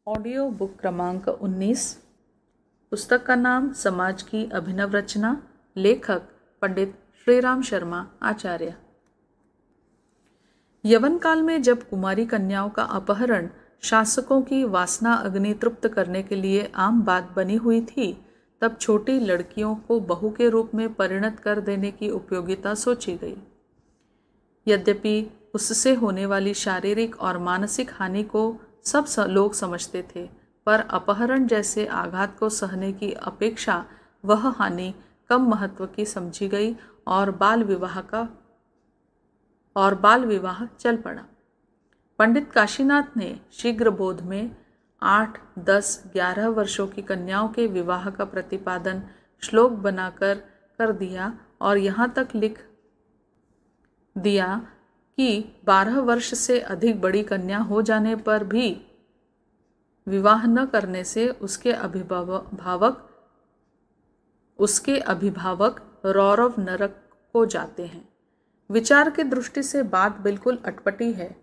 Audio book क्रमांक 19। पुस्तक का नाम समाज की अभिनव रचना। लेखक पंडित श्रीराम शर्मा आचार्य। यवन काल में जब कुमारी कन्याओं का अपहरण शासकों की वासना अग्नि तृप्त करने के लिए आम बात बनी हुई थी, तब छोटी लड़कियों को बहू के रूप में परिणत कर देने की उपयोगिता सोची गई। यद्यपि उससे होने वाली शारीरिक और मानसिक हानि को सब लोग समझते थे, पर अपहरण जैसे आघात को सहने की अपेक्षा वह हानि कम महत्व की समझी गई और बाल विवाह चल पड़ा। पंडित काशीनाथ ने शीघ्र बोध में 8, 10, 11 वर्षों की कन्याओं के विवाह का प्रतिपादन श्लोक बनाकर कर दिया और यहाँ तक लिख दिया कि 12 वर्ष से अधिक बड़ी कन्या हो जाने पर भी विवाह न करने से उसके अभिभावक रौरव नरक हो जाते हैं। विचार की दृष्टि से बात बिल्कुल अटपटी है।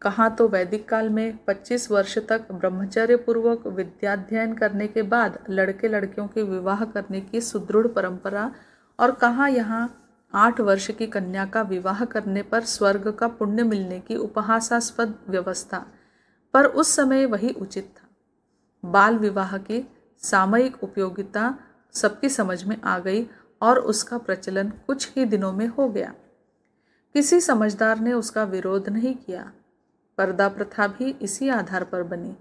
कहाँ तो वैदिक काल में 25 वर्ष तक ब्रह्मचर्य पूर्वक विद्याध्ययन करने के बाद लड़के लड़कियों के विवाह करने की सुदृढ़ परंपरा, और कहाँ यहाँ 8 वर्ष की कन्या का विवाह करने पर स्वर्ग का पुण्य मिलने की उपहासास्पद व्यवस्था। पर उस समय वही उचित था। बाल विवाह की सामयिक उपयोगिता सबकी समझ में आ गई और उसका प्रचलन कुछ ही दिनों में हो गया। किसी समझदार ने उसका विरोध नहीं किया। पर्दा प्रथा भी इसी आधार पर बनी।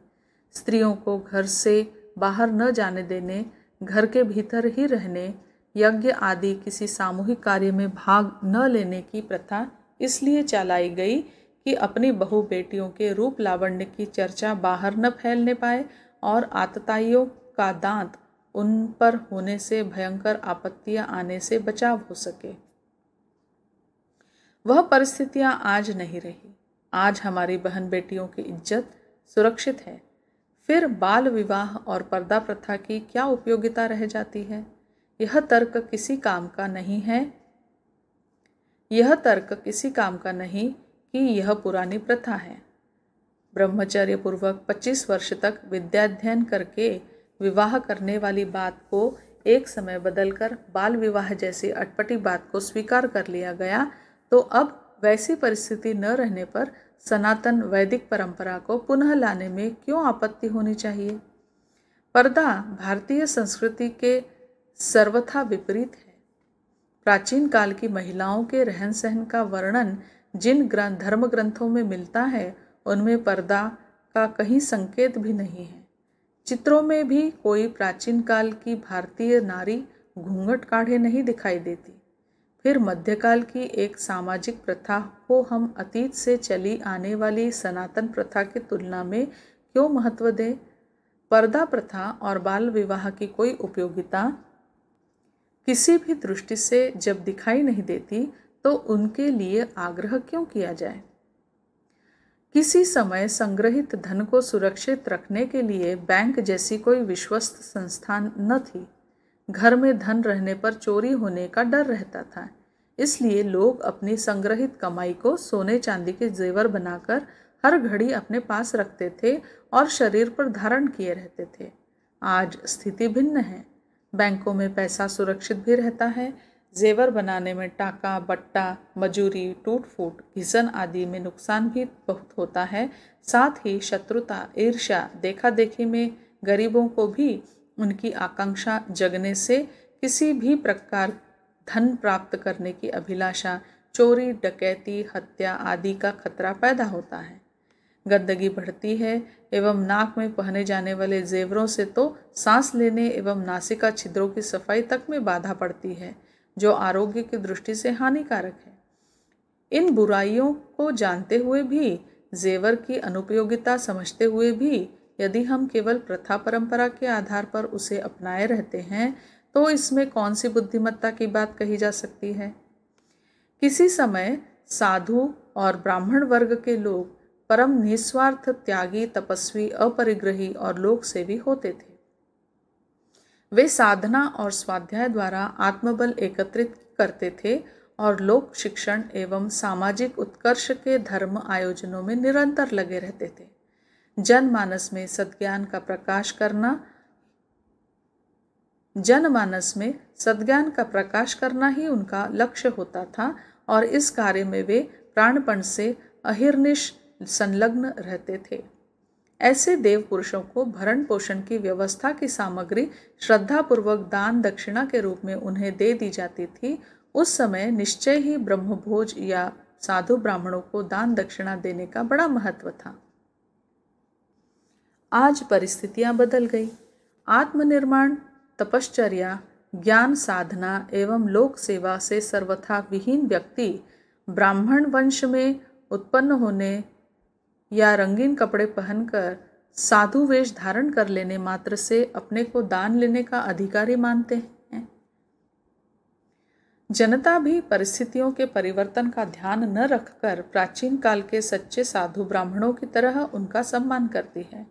स्त्रियों को घर से बाहर न जाने देने, घर के भीतर ही रहने, यज्ञ आदि किसी सामूहिक कार्य में भाग न लेने की प्रथा इसलिए चलाई गई कि अपनी बहू बेटियों के रूप लावण्य की चर्चा बाहर न फैलने पाए और आतताइयों का दांत उन पर होने से भयंकर आपत्तियां आने से बचाव हो सके। वह परिस्थितियां आज नहीं रही। आज हमारी बहन बेटियों की इज्जत सुरक्षित है। फिर बाल विवाह और पर्दा प्रथा की क्या उपयोगिता रह जाती है? यह तर्क किसी काम का नहीं कि यह पुरानी प्रथा है। ब्रह्मचर्य पूर्वक 25 वर्ष तक विद्याध्ययन करके विवाह करने वाली बात को एक समय बदलकर बाल विवाह जैसी अटपटी बात को स्वीकार कर लिया गया, तो अब वैसी परिस्थिति न रहने पर सनातन वैदिक परंपरा को पुनः लाने में क्यों आपत्ति होनी चाहिए? पर्दा भारतीय संस्कृति के सर्वथा विपरीत है। प्राचीन काल की महिलाओं के रहन सहन का वर्णन जिन धर्म ग्रंथों में मिलता है, उनमें पर्दा का कहीं संकेत भी नहीं है। चित्रों में भी कोई प्राचीन काल की भारतीय नारी घूंघट काढ़े नहीं दिखाई देती। फिर मध्यकाल की एक सामाजिक प्रथा को हम अतीत से चली आने वाली सनातन प्रथा की तुलना में क्यों महत्व दें? पर्दा प्रथा और बाल विवाह की कोई उपयोगिता किसी भी दृष्टि से जब दिखाई नहीं देती, तो उनके लिए आग्रह क्यों किया जाए? किसी समय संग्रहित धन को सुरक्षित रखने के लिए बैंक जैसी कोई विश्वस्त संस्थान न थी। घर में धन रहने पर चोरी होने का डर रहता था। इसलिए लोग अपनी संग्रहित कमाई को सोने चांदी के जेवर बनाकर हर घड़ी अपने पास रखते थे और शरीर पर धारण किए रहते थे। आज स्थिति भिन्न है। बैंकों में पैसा सुरक्षित भी रहता है। जेवर बनाने में टाका, बट्टा, मजूरी, टूट फूट, घिसन आदि में नुकसान भी बहुत होता है। साथ ही शत्रुता, ईर्ष्या, देखा देखी में गरीबों को भी उनकी आकांक्षा जगने से किसी भी प्रकार धन प्राप्त करने की अभिलाषा, चोरी, डकैती, हत्या आदि का खतरा पैदा होता है। गंदगी बढ़ती है एवं नाक में पहने जाने वाले जेवरों से तो सांस लेने एवं नासिका छिद्रों की सफाई तक में बाधा पड़ती है, जो आरोग्य की दृष्टि से हानिकारक है। इन बुराइयों को जानते हुए भी, जेवर की अनुपयोगिता समझते हुए भी यदि हम केवल प्रथा परंपरा के आधार पर उसे अपनाए रहते हैं, तो इसमें कौन सी बुद्धिमत्ता की बात कही जा सकती है? किसी समय साधु और ब्राह्मण वर्ग के लोग परम निस्वार्थ, त्यागी, तपस्वी, अपरिग्रही और लोक सेवी होते थे। वे साधना और स्वाध्याय द्वारा आत्मबल एकत्रित करते थे और लोक शिक्षण एवं सामाजिक उत्कर्ष के धर्म आयोजनों में निरंतर लगे रहते थे। जनमानस में सद्ज्ञान का प्रकाश करना ही उनका लक्ष्य होता था और इस कार्य में वे प्राणपण से अहिर्निश संलग्न रहते थे। ऐसे देव पुरुषों को भरण पोषण की व्यवस्था की सामग्री श्रद्धापूर्वक दान दक्षिणा के रूप में उन्हें दे दी जाती थी। उस समय निश्चय ही ब्रह्मभोज या साधु ब्राह्मणों को दान दक्षिणा देने का बड़ा महत्व था। आज परिस्थितियां बदल गई। आत्मनिर्माण, तपश्चर्या, ज्ञान साधना एवं लोक सेवा से सर्वथा विहीन व्यक्ति ब्राह्मण वंश में उत्पन्न होने या रंगीन कपड़े पहनकर साधु वेश धारण कर लेने मात्र से अपने को दान लेने का अधिकारी मानते हैं। जनता भी परिस्थितियों के परिवर्तन का ध्यान न रखकर प्राचीन काल के सच्चे साधु ब्राह्मणों की तरह उनका सम्मान करती है।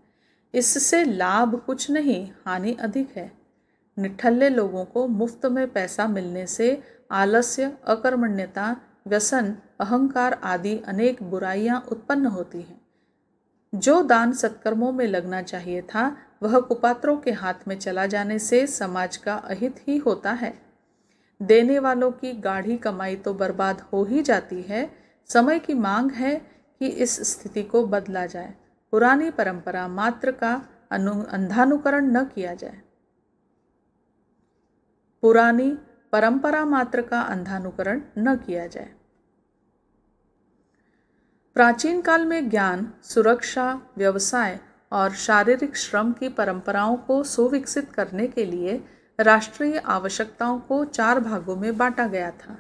इससे लाभ कुछ नहीं, हानि अधिक है। निठल्ले लोगों को मुफ्त में पैसा मिलने से आलस्य, अकर्मण्यता, व्यसन, अहंकार आदि अनेक बुराइयां उत्पन्न होती हैं। जो दान सत्कर्मों में लगना चाहिए था वह कुपात्रों के हाथ में चला जाने से समाज का अहित ही होता है। देने वालों की गाढ़ी कमाई तो बर्बाद हो ही जाती है। समय की मांग है कि इस स्थिति को बदला जाए। पुरानी परंपरा मात्र का अंधानुकरण न किया जाए। पुरानी परंपरा मात्र का अंधानुकरण न किया जाए। प्राचीन काल में ज्ञान, सुरक्षा, व्यवसाय और शारीरिक श्रम की परंपराओं को सुविकसित करने के लिए राष्ट्रीय आवश्यकताओं को 4 भागों में बांटा गया था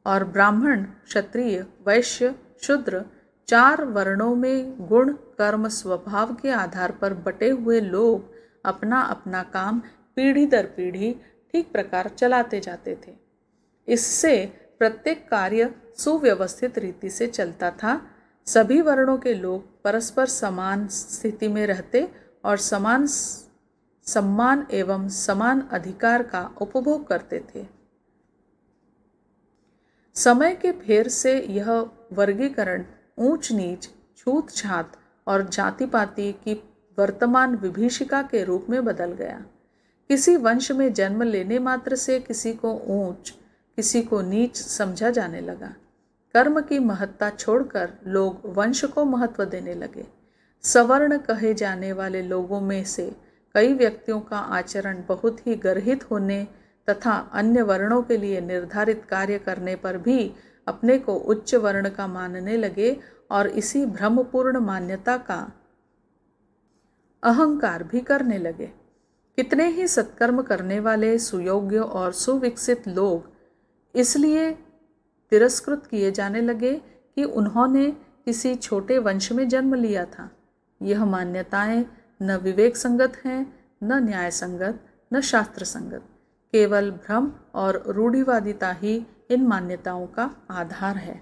और ब्राह्मण, क्षत्रिय, वैश्य, शूद्र 4 वर्णों में गुण, कर्म, स्वभाव के आधार पर बटे हुए लोग अपना अपना काम पीढ़ी दर पीढ़ी ठीक प्रकार चलाते जाते थे। इससे प्रत्येक कार्य सुव्यवस्थित रीति से चलता था। सभी वर्णों के लोग परस्पर समान स्थिति में रहते और समान सम्मान एवं समान अधिकार का उपभोग करते थे। समय के फेर से यह वर्गीकरण ऊंच नीच, छूत छात और जाति पाति की वर्तमान विभीषिका के रूप में बदल गया। किसी वंश में जन्म लेने मात्र से किसी को ऊंच, किसी को नीच समझा जाने लगा। कर्म की महत्ता छोड़कर लोग वंश को महत्व देने लगे। सवर्ण कहे जाने वाले लोगों में से कई व्यक्तियों का आचरण बहुत ही गर्हित होने तथा अन्य वर्णों के लिए निर्धारित कार्य करने पर भी अपने को उच्च वर्ण का मानने लगे और इसी भ्रमपूर्ण मान्यता का अहंकार भी करने लगे। कितने ही सत्कर्म करने वाले सुयोग्य और सुविकसित लोग इसलिए तिरस्कृत किए जाने लगे कि उन्होंने किसी छोटे वंश में जन्म लिया था। यह मान्यताएं न विवेक संगत हैं, न न्याय संगत, न शास्त्र संगत। केवल भ्रम और रूढ़िवादिता ही इन मान्यताओं का आधार है।